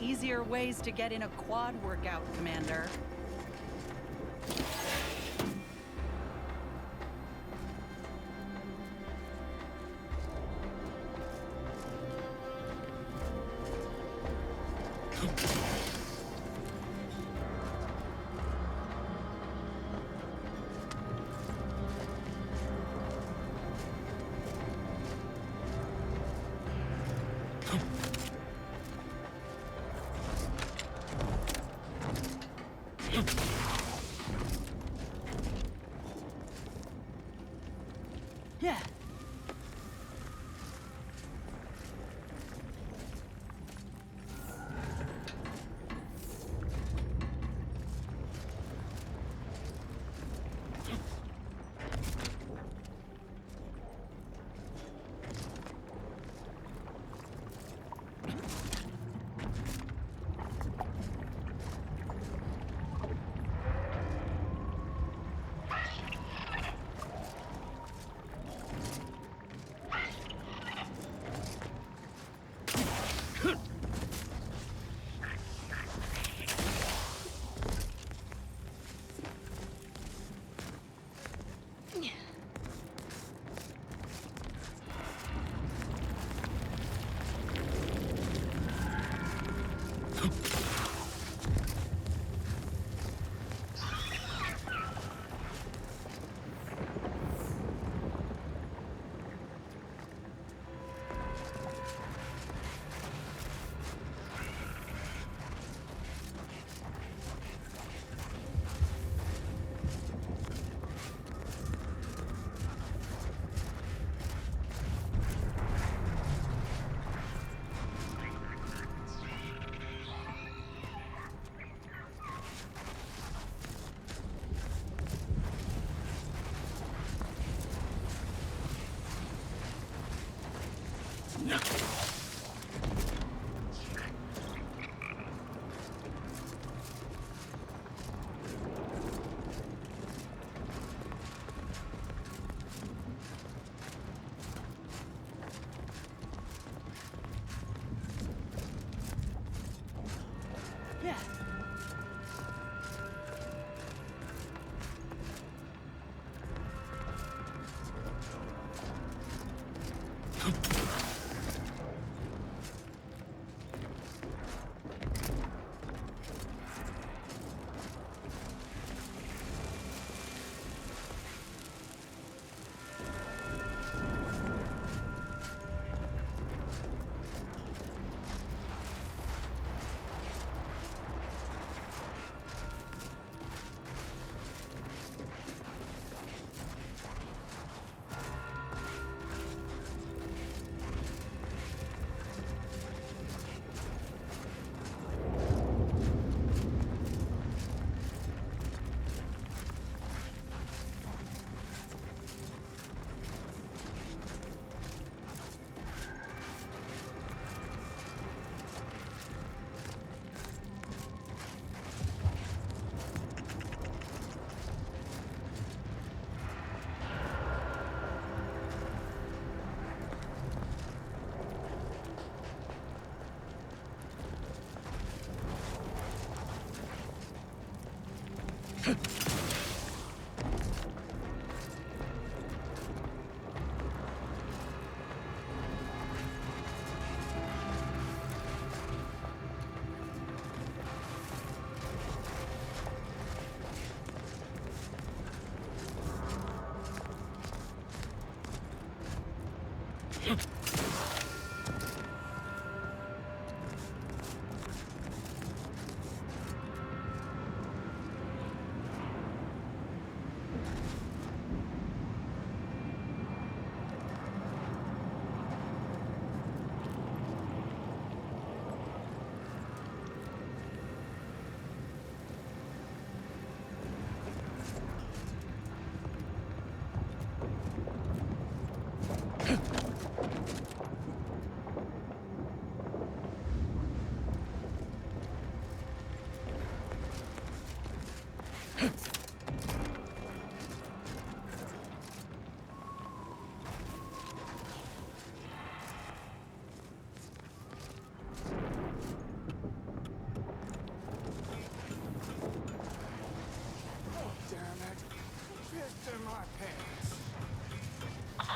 easier ways to get in a quad workout, Commander. Yeah. Yeah.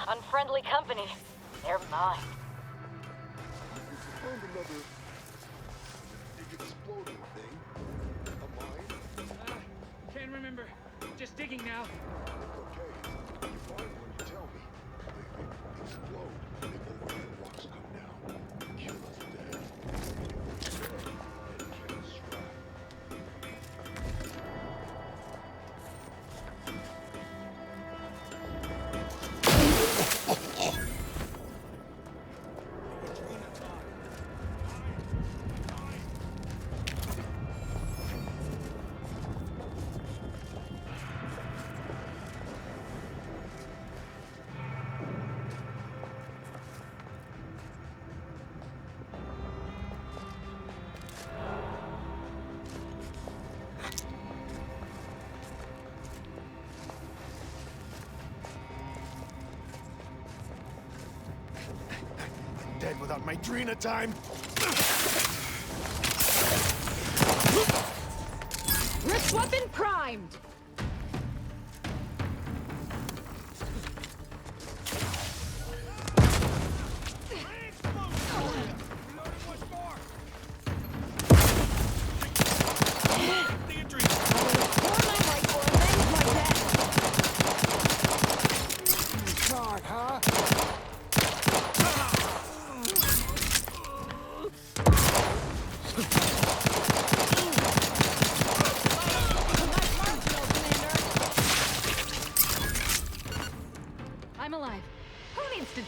Unfriendly company. They're mine. If you found another big exploding thing, a mine, Can't remember. Just digging now. okay. You find one, you tell me. They explode. The overhead rocks come down. Kill us dead. And kill Strap. Dead without my Drina time. Rift weapon primed! God, huh? I'm alive. Who needs to...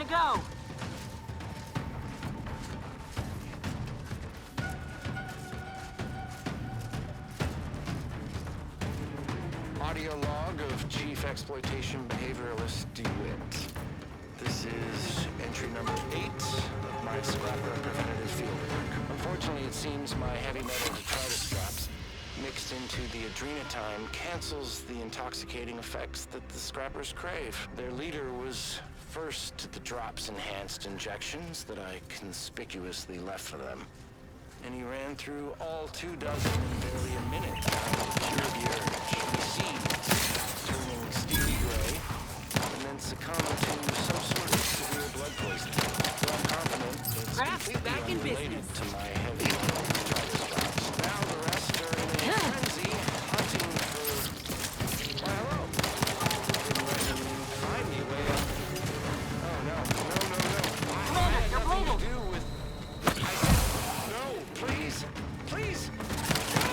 to go. Audio log of Chief Exploitation Behavioralist DeWitt. This is entry number 8 of my scrapper preventative fieldwork. Unfortunately, it seems my heavy metal detritus drops mixed into the adrenatime cancels the intoxicating effects that the scrappers crave. Their leader was first to the drops-enhanced injections that I conspicuously left for them. And he ran through all 24 in barely a minute. Cured the urge. He seized, turning steely gray, and then succumbed to some sort of severe blood poisoning. So I'm confident it's Scraps completely back in unrelated business. to my heavy detritus drops. Now the rest are in a frenzy, hunting for... Why, hello. I didn't let him find me way up. Oh, no. I had nothing to do with... No, please! Please! No!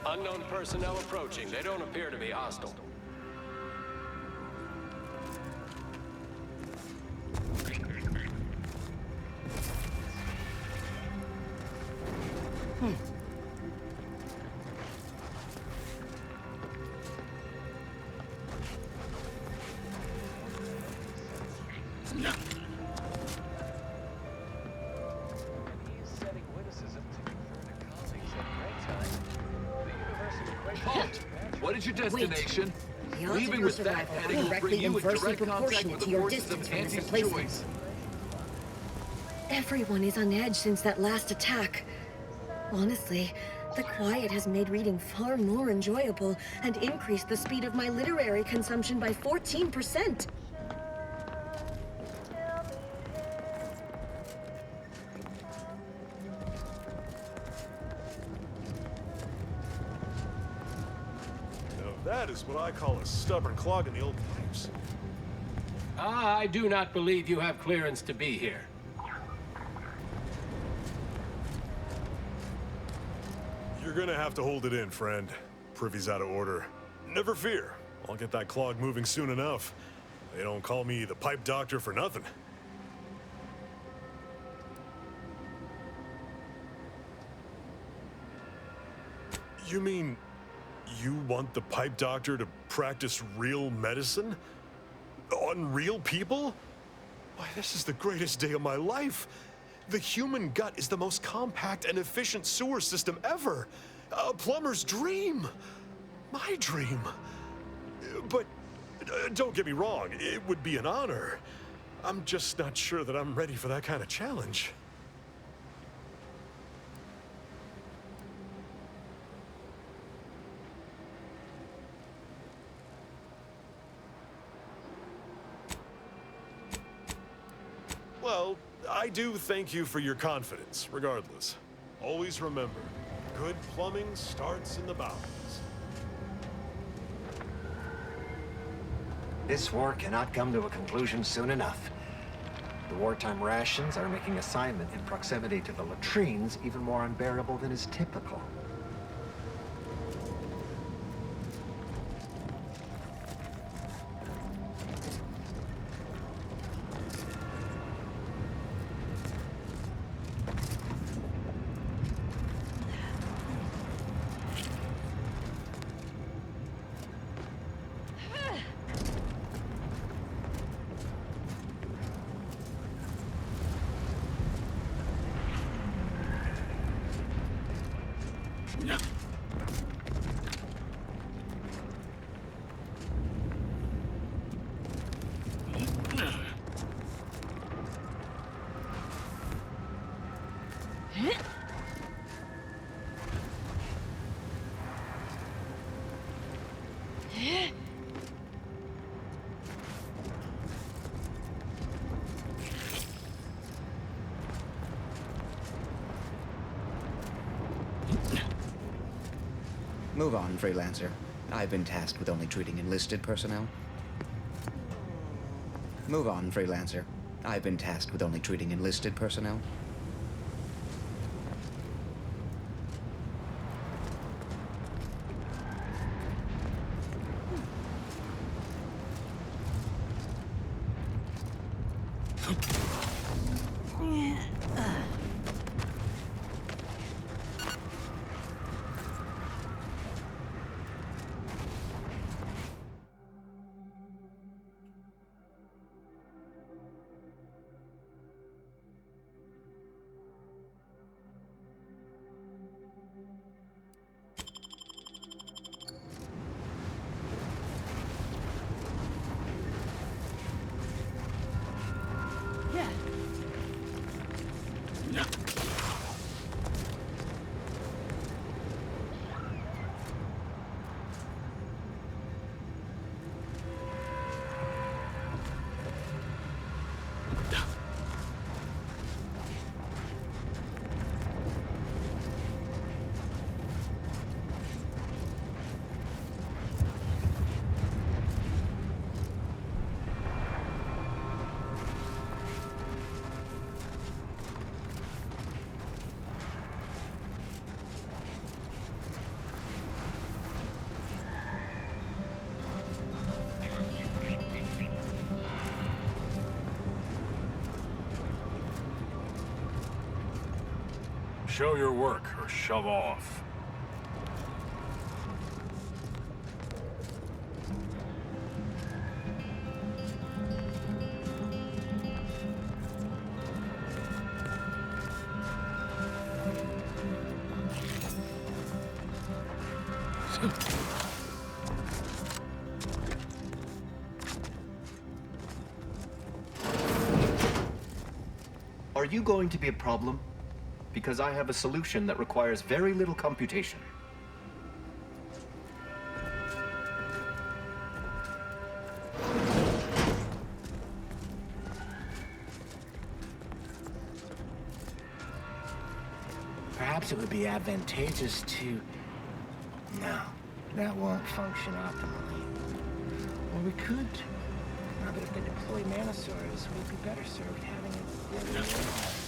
Unknown personnel approaching. They don't appear to be hostile. Halt! What is your destination? The odds Leaving of your with that survival heading are will bring directly you in inversely direct contact proportionate with to the your forces distance of from its Auntie's replacement. choice. Everyone is on edge since that last attack. Honestly, the quiet has made reading far more enjoyable and increased the speed of my literary consumption by 14%. Now that is what I call a stubborn clog in the old pipes. I do not believe you have clearance to be here. You're gonna have to hold it in, friend. Privy's out of order. Never fear. I'll get that clog moving soon enough. They don't call me the pipe doctor for nothing. You mean you want the pipe doctor to practice real medicine? On real people? Why, this is the greatest day of my life. The human gut is the most compact and efficient sewer system ever. A plumber's dream. My dream. But don't get me wrong, it would be an honor. I'm just not sure that I'm ready for that kind of challenge. Well, I do thank you for your confidence, regardless. Always remember, good plumbing starts in the bowels. This war cannot come to a conclusion soon enough. The wartime rations are making assignment in proximity to the latrines even more unbearable than is typical. Move on, freelancer. I've been tasked with only treating enlisted personnel. Move on, freelancer. I've been tasked with only treating enlisted personnel. Show your work or shove off. Are you going to be a problem? Because I have a solution that requires very little computation. Perhaps it would be advantageous to... No, that won't function optimally. Or we could. Now that if they deploy Manosaurs, we'd be better served having it the other way around.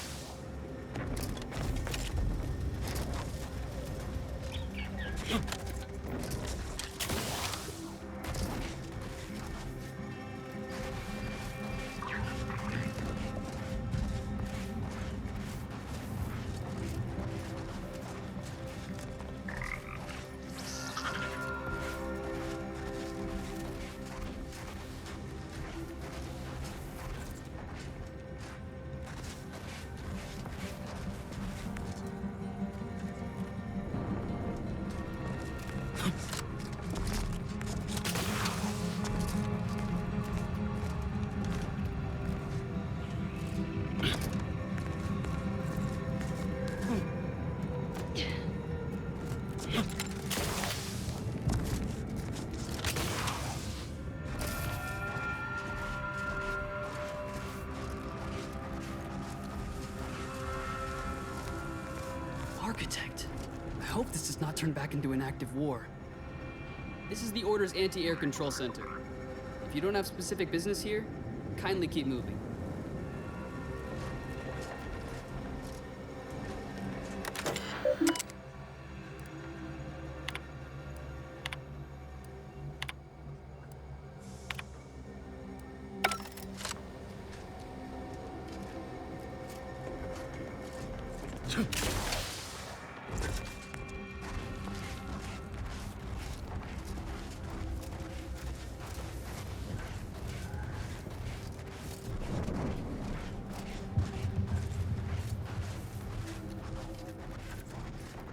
Architect. I hope this does not turn back into an active war. This is the Order's anti-air control center. If you don't have specific business here, kindly keep moving.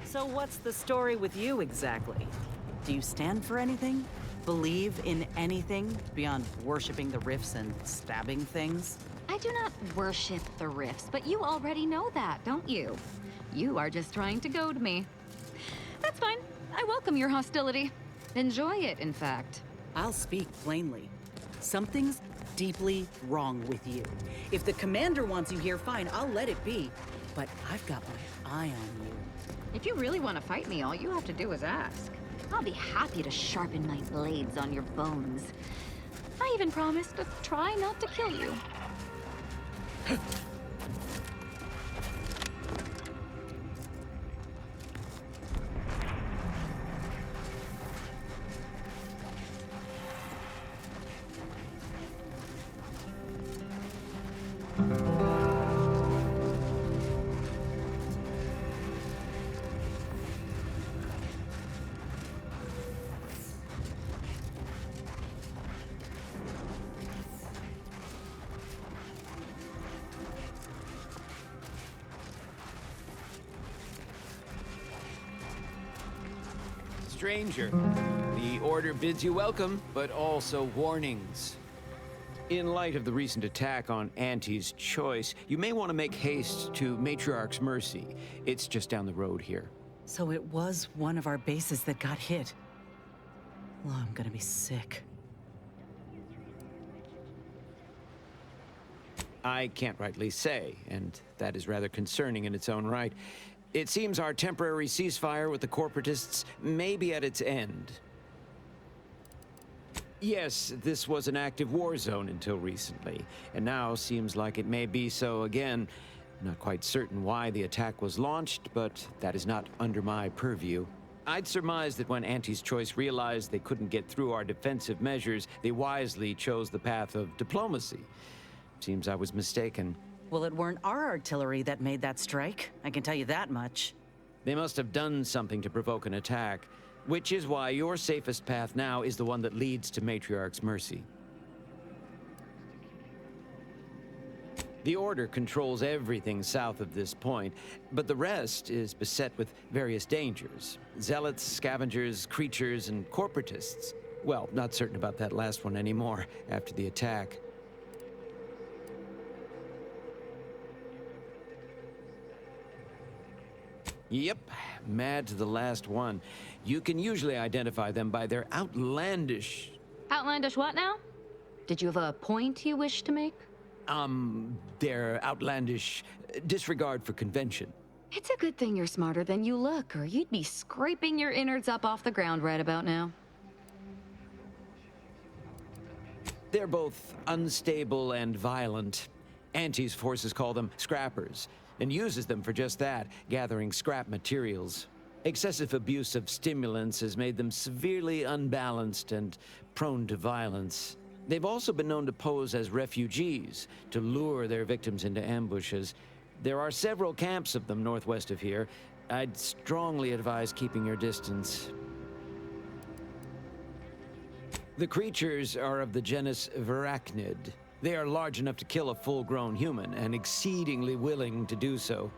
So what's the story with you exactly? Do you stand for anything? Believe in anything beyond worshipping the rifts and stabbing things? I do not worship the rifts, but you already know that, don't you? You are just trying to goad me. That's fine. I welcome your hostility. Enjoy it, in fact. I'll speak plainly. Something's deeply wrong with you. If the commander wants you here, fine, I'll let it be. But I've got my eye on you. If you really want to fight me, all you have to do is ask. I'll be happy to sharpen my blades on your bones. I even promise to try not to kill you. Stranger, the Order bids you welcome, but also warnings. In light of the recent attack on Auntie's Choice, you may want to make haste to Matriarch's Mercy. It's just down the road here. So it was one of our bases that got hit. Well, I'm gonna be sick. I can't rightly say, and that is rather concerning in its own right. It seems our temporary ceasefire with the corporatists may be at its end. Yes, this was an active war zone until recently, and now seems like it may be so again. Not quite certain why the attack was launched, but that is not under my purview. I'd surmise that when Auntie's Choice realized they couldn't get through our defensive measures, they wisely chose the path of diplomacy. Seems I was mistaken. Well, it weren't our artillery that made that strike. I can tell you that much. They must have done something to provoke an attack, which is why your safest path now is the one that leads to Matriarch's mercy. The Order controls everything south of this point, but the rest is beset with various dangers. Zealots, scavengers, creatures, and corporatists. Well, not certain about that last one anymore after the attack. Yep, mad to the last one. You can usually identify them by their outlandish... Outlandish what now? Did you have a point you wish to make? Their outlandish disregard for convention. It's a good thing you're smarter than you look, or you'd be scraping your innards up off the ground right about now. They're both unstable and violent. Auntie's forces call them scrappers, and uses them for just that, gathering scrap materials. Excessive abuse of stimulants has made them severely unbalanced and prone to violence. They've also been known to pose as refugees, to lure their victims into ambushes. There are several camps of them northwest of here. I'd strongly advise keeping your distance. The creatures are of the genus Verachnid. They are large enough to kill a full-grown human, and exceedingly willing to do so.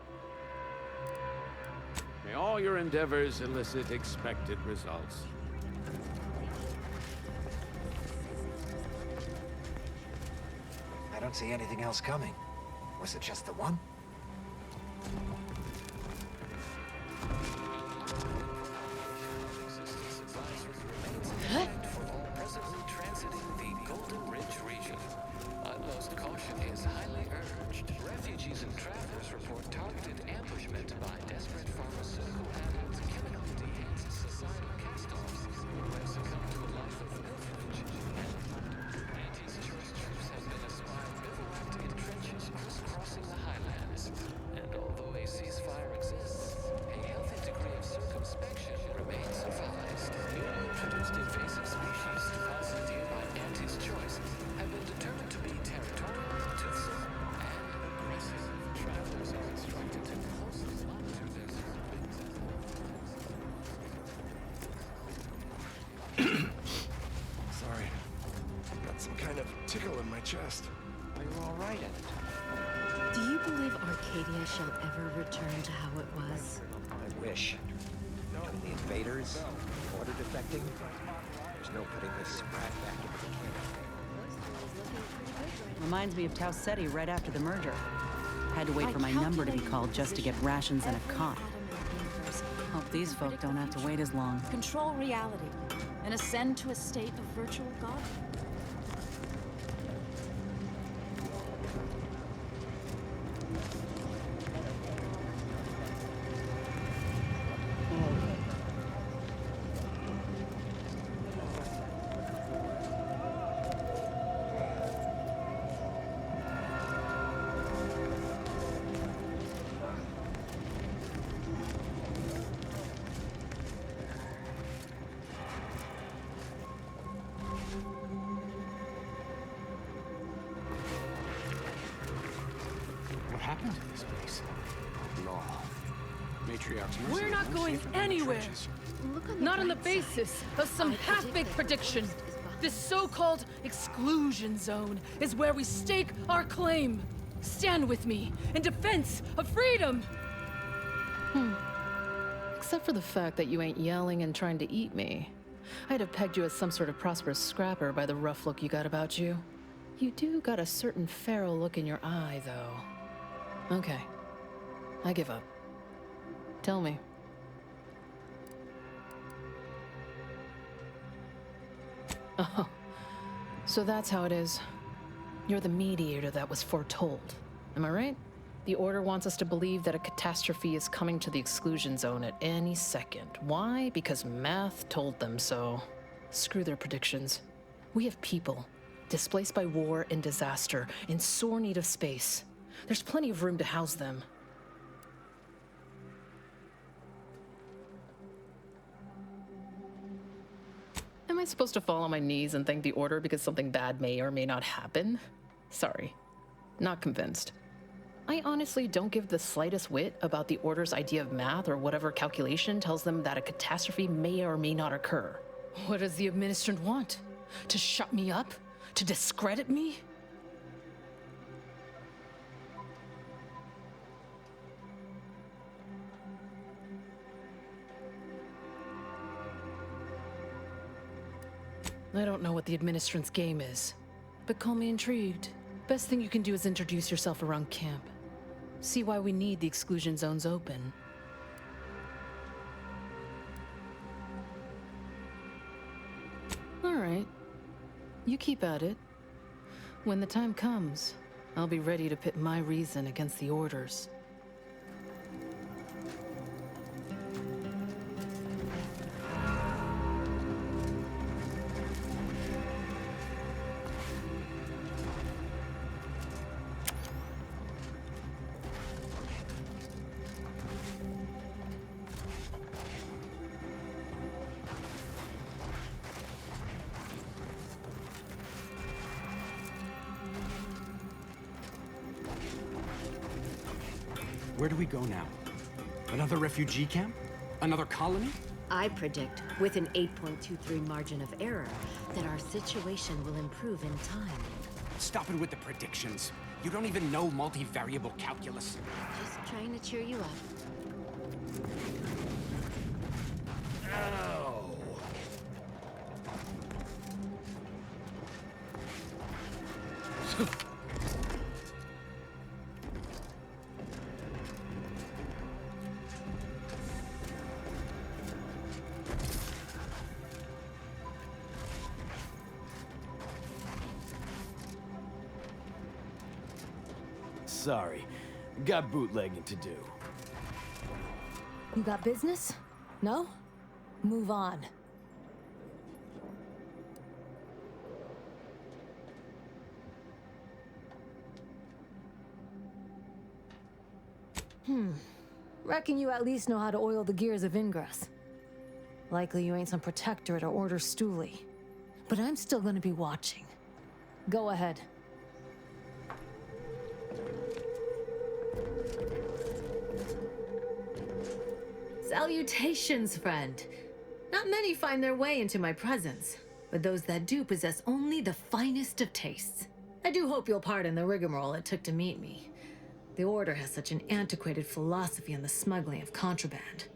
May all your endeavors elicit expected results. I don't see anything else coming. Was it just the one? Presently transiting the Golden Ridge region. Utmost caution is highly urged. Refugees and travelers report targeted ambushment by desperate pharmaceutical addicts, chemical deeds, societal cast-offs who have succumbed to a life of pilferage. Auntie's choice troops have been aspired bivouacked in trenches crisscrossing the highlands. And although a ceasefire exists, a healthy degree of circumspection remains advised. Newly introduced invasive species deposited here by Auntie's choice have been determined to be territorial, toothsome, and aggressive. Travelers are instructed to closely monitor their surroundings. Sorry. Got some kind of tickle in my chest. Are you all right, Emmett? Do you believe Arcadia shall ever return to how it was? I wish. Between the invaders, the Order defecting, there's no putting this sprat back into the camp. Reminds me of Tau Ceti right after the merger. Had to wait for my number to be called just to get rations and a cot. Hope these folk don't have to wait as long. Control reality and ascend to a state of virtual godhood. What happened to this place? Law. Matriarch's mercy We're not won't going save them in the anywhere. trenches. Not on the basis of some half-baked prediction. This so-called exclusion zone is where we stake our claim. Stand with me in defense of freedom. Except for the fact that you ain't yelling and trying to eat me. I'd have pegged you as some sort of prosperous scrapper by the rough look you got about you. You do got a certain feral look in your eye, though. Okay. I give up. Tell me. Oh, so that's how it is. You're the mediator that was foretold. Am I right? The Order wants us to believe that a catastrophe is coming to the exclusion zone at any second. Why? Because math told them so. Screw their predictions. We have people, displaced by war and disaster, in sore need of space. There's plenty of room to house them. Am I supposed to fall on my knees and thank the Order because something bad may or may not happen? Sorry. Not convinced. I honestly don't give the slightest whit about the Order's idea of math or whatever calculation tells them that a catastrophe may or may not occur. What does the Administrant want? To shut me up? To discredit me? I don't know what the Administrant's game is, but call me intrigued. Best thing you can do is introduce yourself around camp. See why we need the exclusion zones open. All right. You keep at it. When the time comes, I'll be ready to pit my reason against the Order's. Where do we go now? Another refugee camp? Another colony? I predict, with an 8.23 margin of error, that our situation will improve in time. Stop it with the predictions. You don't even know multivariable calculus. Just trying to cheer you up. Oh. Sorry. Got bootlegging to do. You got business? No? Move on. Reckon you at least know how to oil the gears of Ingress. Likely you ain't some protectorate or Order stoolie. But I'm still gonna be watching. Go ahead. Salutations, friend. Not many find their way into my presence, but those that do possess only the finest of tastes. I do hope you'll pardon the rigmarole it took to meet me. The Order has such an antiquated philosophy on the smuggling of contraband.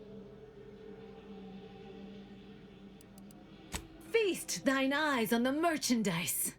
Feast thine eyes on the merchandise!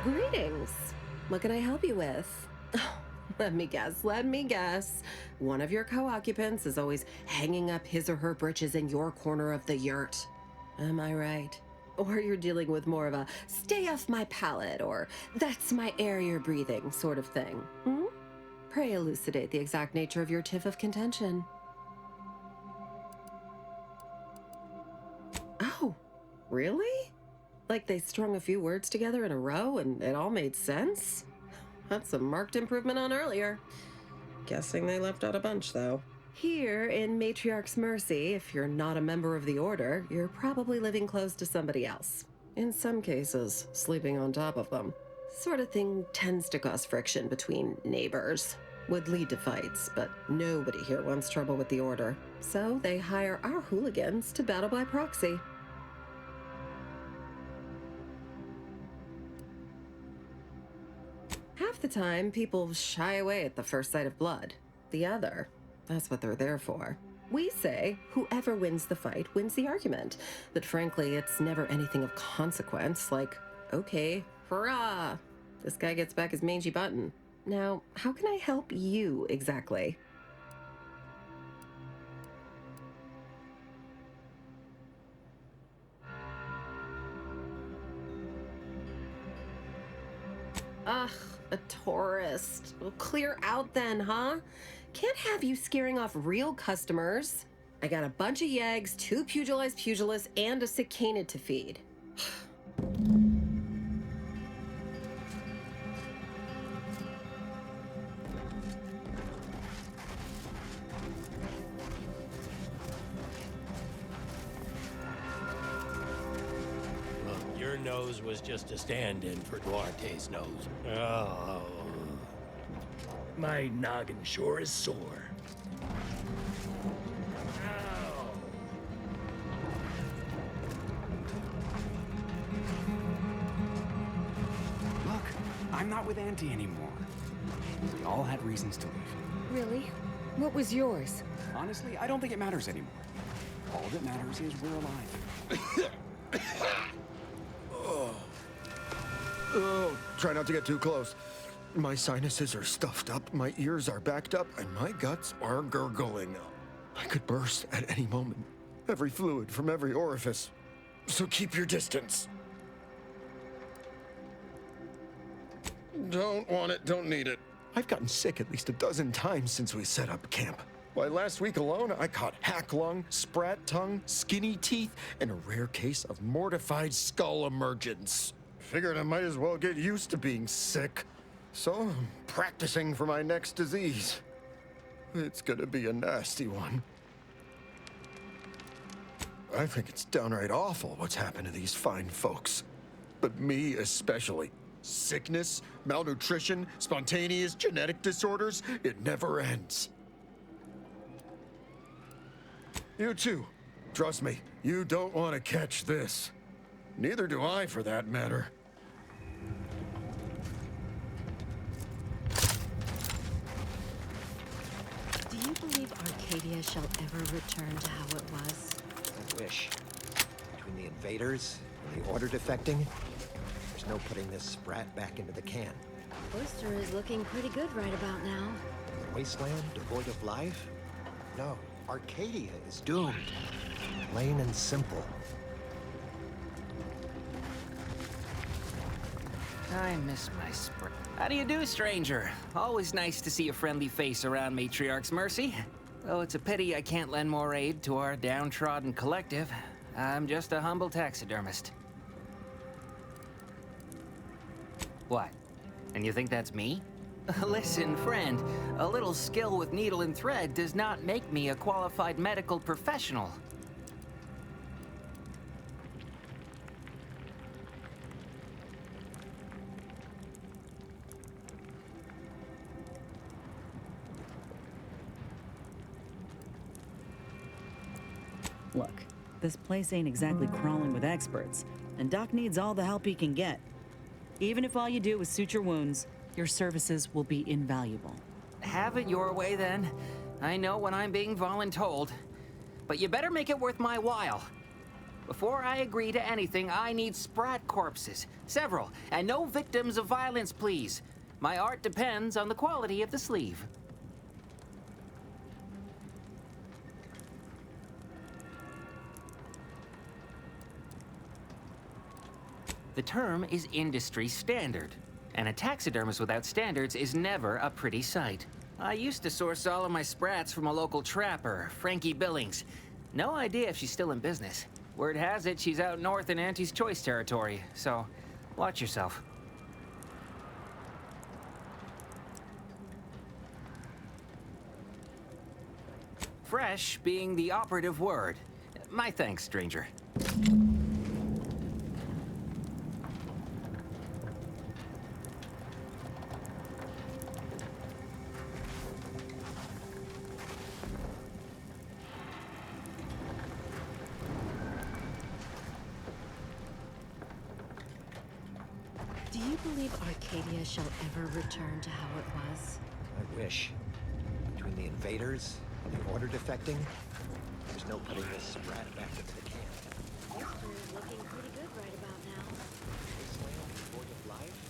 Greetings. What can I help you with? Let me guess. One of your co-occupants is always hanging up his or her britches in your corner of the yurt. Am I right? Or you're dealing with more of a stay off my palate or that's my air you're breathing sort of thing. Pray elucidate the exact nature of your tiff of contention. Oh, really? Like they strung a few words together in a row and it all made sense? That's a marked improvement on earlier. Guessing they left out a bunch, though. Here in Matriarch's Mercy, if you're not a member of the Order, you're probably living close to somebody else. In some cases, sleeping on top of them. Sort of thing tends to cause friction between neighbors. Would lead to fights, but nobody here wants trouble with the Order. So they hire our hooligans to battle by proxy. Half the time, people shy away at the first sight of blood. The other, that's what they're there for. We say whoever wins the fight wins the argument. But frankly, it's never anything of consequence, like, okay, hurrah! This guy gets back his mangy button. Now, how can I help you exactly? Ugh, a tourist. Well, clear out then, huh? Can't have you scaring off real customers. I got a bunch of yeggs, 2 pugilized pugilists, and a sick canid to feed. Look, your nose was just a stand-in for Duarte's nose. Oh. My noggin sure is sore. Look, I'm not with Auntie anymore. We all had reasons to leave. Really? What was yours? Honestly, I don't think it matters anymore. All that matters is we're alive. Oh, try not to get too close. My sinuses are stuffed up, my ears are backed up, and my guts are gurgling. I could burst at any moment. Every fluid from every orifice. So keep your distance. Don't want it, don't need it. I've gotten sick at least a dozen times since we set up camp. Why, last week alone, I caught hack lung, sprat tongue, skinny teeth, and a rare case of mortified skull emergence. Figured I might as well get used to being sick. So I'm practicing for my next disease. It's gonna be a nasty one. I think it's downright awful what's happened to these fine folks. But me especially. Sickness, malnutrition, spontaneous genetic disorders, it never ends. You too. Trust me, you don't want to catch this. Neither do I, for that matter. Do you believe Arcadia shall ever return to how it was? I wish. Between the invaders and the Order defecting, there's no putting this sprat back into the can. Oyster is looking pretty good right about now. A wasteland devoid of life? No, Arcadia is doomed. Plain and simple. I miss my spring. How do you do, stranger? Always nice to see a friendly face around Matriarch's Mercy. Though it's a pity I can't lend more aid to our downtrodden collective. I'm just a humble taxidermist. What? And you think that's me? Listen, friend, a little skill with needle and thread does not make me a qualified medical professional. Look, this place ain't exactly crawling with experts, and Doc needs all the help he can get. Even if all you do is suture wounds, your services will be invaluable. Have it your way, then. I know when I'm being voluntold. But you better make it worth my while. Before I agree to anything, I need sprat corpses. Several. And no victims of violence, please. My art depends on the quality of the sleeve. The term is industry standard, and a taxidermist without standards is never a pretty sight. I used to source all of my sprats from a local trapper, Frankie Billings. No idea if she's still in business. Word has it she's out north in Auntie's Choice territory, so watch yourself. Fresh being the operative word. My thanks, stranger. Do you believe Arcadia shall ever return to how it was? I wish. Between the invaders and the Order defecting, there's no putting this sprat back into the can. Oyster is looking pretty good right about now. Wasteland devoid of life?